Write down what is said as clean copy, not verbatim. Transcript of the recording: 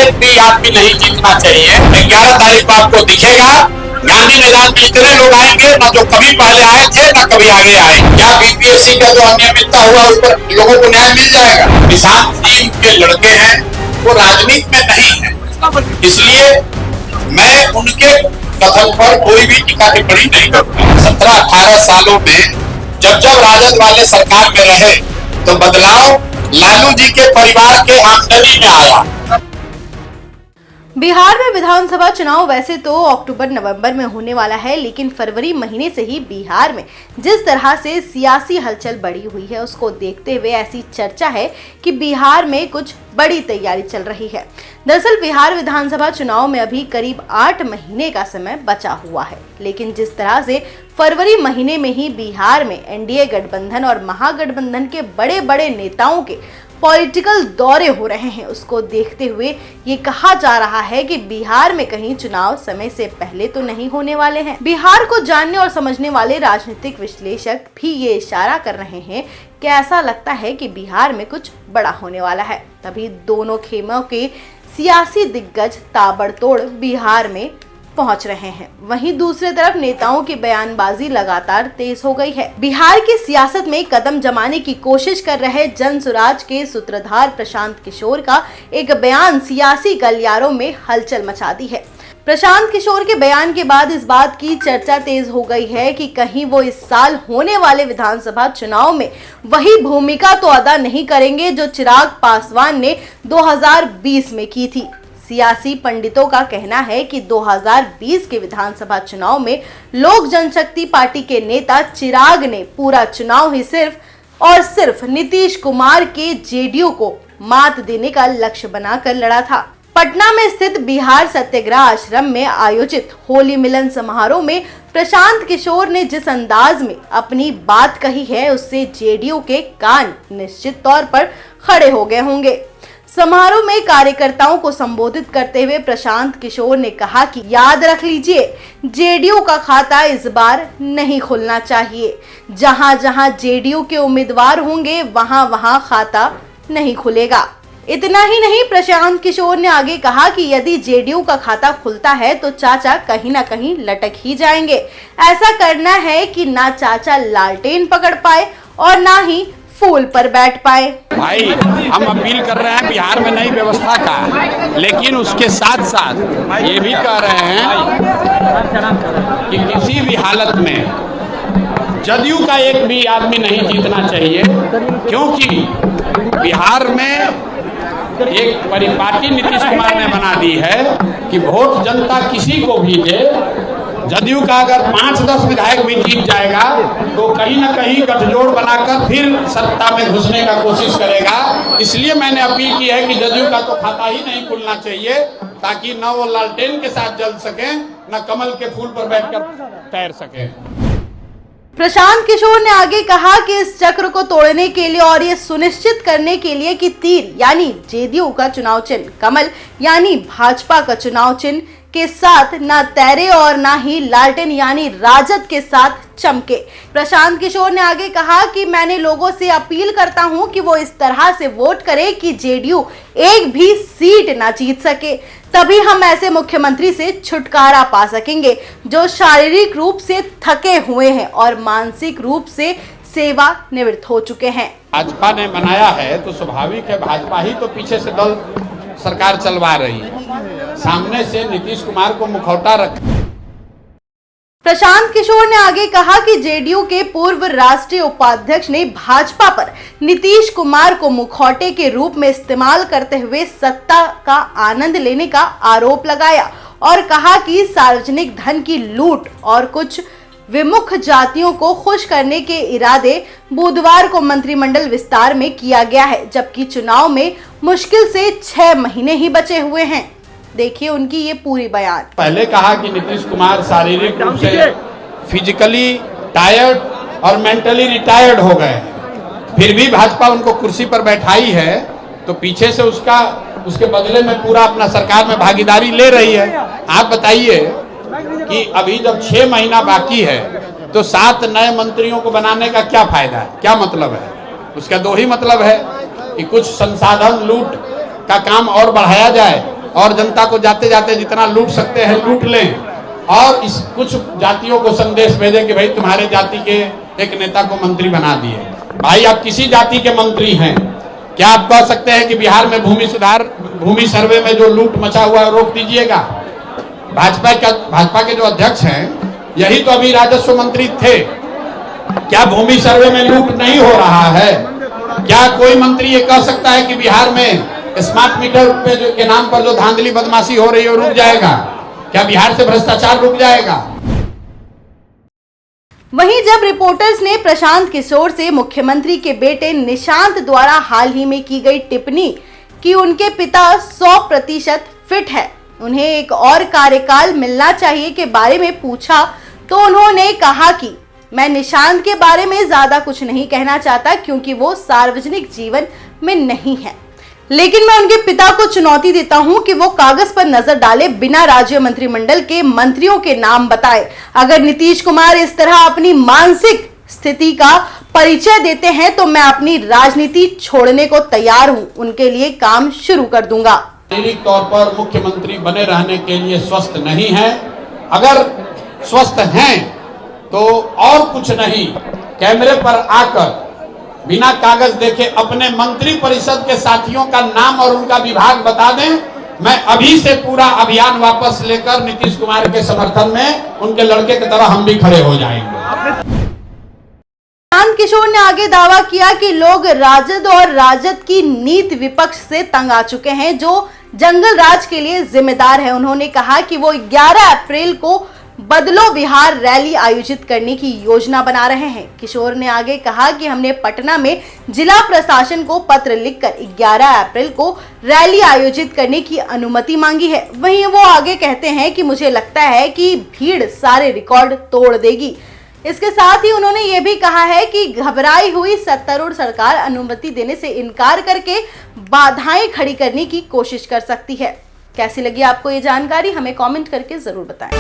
एक भी आदमी नहीं जीतना चाहिए। 11 तारीख को आपको दिखेगा गांधी मैदान में इतने लोग आएंगे ना जो कभी पहले आए थे ना कभी आगे आए। क्या बीपीएससी का जो अनियमितता हुआ उस पर लोगों को न्याय मिल जाएगा? किसान टीम के लड़के हैं, वो राजनीति में नहीं है, इसलिए मैं उनके कथन पर कोई भी टीका टिप्पणी नहीं करूंगा। 17-18 सालों में जब राजद वाले सरकार में रहे तो बदलाव लालू जी के परिवार के आमदनी में आया। बिहार में विधानसभा चुनाव वैसे तो अक्टूबर-नवंबर में होने वाला है, लेकिन फरवरी महीने से ही बिहार में जिस तरह से सियासी हलचल बढ़ी हुई है उसको देखते हुए ऐसी चर्चा है कि बिहार में कुछ बड़ी तैयारी चल रही है। दरअसल बिहार विधानसभा चुनाव में अभी करीब 8 महीने का समय बचा हुआ है, लेकिन जिस तरह से फरवरी महीने में ही बिहार में एनडीए गठबंधन और महागठबंधन के बड़े बड़े नेताओं के पॉलिटिकल दौरे हो रहे हैं, उसको देखते हुए ये कहा जा रहा है कि बिहार में कहीं चुनाव समय से पहले तो नहीं होने वाले हैं। बिहार को जानने और समझने वाले राजनीतिक विश्लेषक भी ये इशारा कर रहे हैं कि ऐसा लगता है कि बिहार में कुछ बड़ा होने वाला है। तभी दोनों खेमों के सियासी दिग्गज ताबड़तोड़ बिहार में पहुंच रहे हैं। वहीं दूसरी तरफ नेताओं की बयानबाजी लगातार तेज हो गई है। बिहार की सियासत में कदम जमाने की कोशिश कर रहे जन सुराज के सूत्रधार प्रशांत किशोर का एक बयान सियासी गलियारों में हलचल मचा दी है। प्रशांत किशोर के बयान के बाद इस बात की चर्चा तेज हो गई है कि कहीं वो इस साल होने वाले विधानसभा चुनाव में वही भूमिका तो अदा नहीं करेंगे जो चिराग पासवान ने 2020 में की थी। सियासी पंडितों का कहना है कि 2020 के विधानसभा चुनाव में लोक जनशक्ति पार्टी के नेता चिराग ने पूरा चुनाव ही सिर्फ और सिर्फ नीतीश कुमार के जेडीयू को मात देने का लक्ष्य बनाकर लड़ा था। पटना में स्थित बिहार सत्याग्रह आश्रम में आयोजित होली मिलन समारोह में प्रशांत किशोर ने जिस अंदाज में अपनी बात कही है उससे जेडीयू के कान निश्चित तौर पर खड़े हो गए होंगे। समारोह में कार्यकर्ताओं को संबोधित करते हुए प्रशांत किशोर ने कहा कि याद रख लीजिए, जेडीयू का खाता इस बार नहीं खुलना चाहिए। जहां जहां जेडीयू के उम्मीदवार होंगे वहां वहां खाता नहीं खुलेगा। इतना ही नहीं, प्रशांत किशोर ने आगे कहा कि यदि जेडीयू का खाता खुलता है तो चाचा कहीं ना कहीं लटक ही जाएंगे। ऐसा करना है कि ना चाचा लालटेन पकड़ पाए और ना ही फूल पर बैठ पाए। भाई हम अपील कर रहे हैं बिहार में नई व्यवस्था का, लेकिन उसके साथ साथ ये भी कह रहे हैं कि किसी भी हालत में जदयू का एक भी आदमी नहीं जीतना चाहिए, क्योंकि बिहार में एक परिपाटी नीतीश कुमार ने बना दी है कि वोट जनता किसी को भी दे। जदयू का अगर 5-10 विधायक भी जीत जाएगा तो कहीं ना कहीं गठजोड़ बनाकर फिर सत्ता में घुसने का कोशिश करेगा। इसलिए मैंने अपील की है कि जदयू का तो खाता ही नहीं खुलना चाहिए, ताकि न वो लालटेन के साथ जल सके न कमल के फूल पर बैठकर तैर सके। प्रशांत किशोर ने आगे कहा कि इस चक्र को तोड़ने के लिए और ये सुनिश्चित करने के लिए कि तीर यानी जेडीयू का चुनाव चिन्ह, कमल यानी भाजपा का चुनाव चिन्ह के साथ ना तैरे और ना ही लालटेन यानी राजद के साथ चमके। प्रशांत किशोर ने आगे कहा कि मैंने लोगों से अपील करता हूं कि वो इस तरह से वोट करे कि जेडीयू एक भी सीट ना जीत सके, तभी हम ऐसे मुख्यमंत्री से छुटकारा पा सकेंगे जो शारीरिक रूप से थके हुए हैं और मानसिक रूप से सेवा निवृत्त हो चुके हैं। भाजपा ने बनाया है तो स्वाभाविक है, भाजपा ही तो पीछे से दल सरकार चलवा रही है, सामने से नीतीश कुमार को मुखौटा रख। प्रशांत किशोर ने आगे कहा कि जेडीयू के पूर्व राष्ट्रीय उपाध्यक्ष ने भाजपा पर नीतीश कुमार को मुखौटे के रूप में इस्तेमाल करते हुए सत्ता का आनंद लेने का आरोप लगाया और कहा कि सार्वजनिक धन की लूट और कुछ विमुख जातियों को खुश करने के इरादे बुधवार को मंत्रिमंडल विस्तार में किया गया है, जबकि चुनाव में मुश्किल से 6 महीने ही बचे हुए हैं। देखिए उनकी ये पूरी बयान। पहले कहा कि नीतीश कुमार शारीरिक रूप से फिजिकली टायर्ड और मेंटली रिटायर्ड हो गए, फिर भी भाजपा उनको कुर्सी पर बैठाई है तो पीछे से उसके बदले में पूरा अपना सरकार में भागीदारी ले रही है। आप बताइए कि अभी जब 6 महीना बाकी है तो 7 नए मंत्रियों को बनाने का क्या फायदा है, क्या मतलब है? उसका 2 ही मतलब है कि कुछ संसाधन लूट का काम और बढ़ाया जाए और जनता को जाते जाते जितना लूट सकते हैं लूट लें, और इस कुछ जातियों को संदेश भेजें कि भाई तुम्हारे जाति के एक नेता को मंत्री बना दिए। भाई आप किसी जाति के मंत्री हैं, क्या आप कह सकते हैं कि बिहार में भूमि सर्वे में जो लूट मचा हुआ है रोक दीजिएगा? भाजपा के जो अध्यक्ष हैं यही तो अभी राजस्व मंत्री थे। क्या भूमि सर्वे में लूट नहीं हो रहा है? क्या कोई मंत्री ये कह सकता है कि बिहार में स्मार्ट मीटर के नाम पर जो धांधली बदमाशी हो रही है रुक जाएगा? क्या बिहार से भ्रष्टाचार रुक जाएगा? वहीं जब रिपोर्टर्स ने प्रशांत किशोर से मुख्यमंत्री के बेटे निशांत द्वारा हाल ही में की गई टिप्पणी कि उनके पिता 100% फिट है, उन्हें एक और कार्यकाल मिलना चाहिए के बारे में पूछा, तो उन्होंने कहा कि मैं निशांत के बारे में ज्यादा कुछ नहीं कहना चाहता क्योंकि वो सार्वजनिक जीवन में नहीं है, लेकिन मैं उनके पिता को चुनौती देता हूं कि वो कागज पर नजर डाले बिना राज्य मंत्रिमंडल के मंत्रियों के नाम बताए। अगर नीतीश कुमार इस तरह अपनी मानसिक स्थिति का परिचय देते हैं तो मैं अपनी राजनीति छोड़ने को तैयार हूं, उनके लिए काम शुरू कर दूंगा। शारीरिक तौर पर मुख्यमंत्री बने रहने के लिए स्वस्थ नहीं है। अगर स्वस्थ हैं तो और कुछ नहीं, कैमरे पर आकर बिना कागज देखे अपने मंत्री परिषद के साथियों का नाम और उनका विभाग बता दें। मैं अभी से पूरा अभियान वापस लेकर नीतीश कुमार के समर्थन में उनके लड़के की तरह हम भी खड़े हो जाएंगे। प्रशांत किशोर ने आगे दावा किया कि लोग राजद और राजद की नीति विपक्ष से तंग आ चुके हैं जो जंगल राज के लिए जिम्मेदार है। उन्होंने कहा कि वो 11 अप्रैल को बदलो बिहार रैली आयोजित करने की योजना बना रहे हैं। किशोर ने आगे कहा कि हमने पटना में जिला प्रशासन को पत्र लिखकर 11 अप्रैल को रैली आयोजित करने की अनुमति मांगी है। वहीं वो आगे कहते हैं कि मुझे लगता है कि भीड़ सारे रिकॉर्ड तोड़ देगी। इसके साथ ही उन्होंने ये भी कहा है कि घबराई हुई सत्तारूढ़ सरकार अनुमति देने से इनकार करके बाधाएं खड़ी करने की कोशिश कर सकती है। कैसी लगी आपको ये जानकारी, हमें कमेंट करके जरूर बताएं।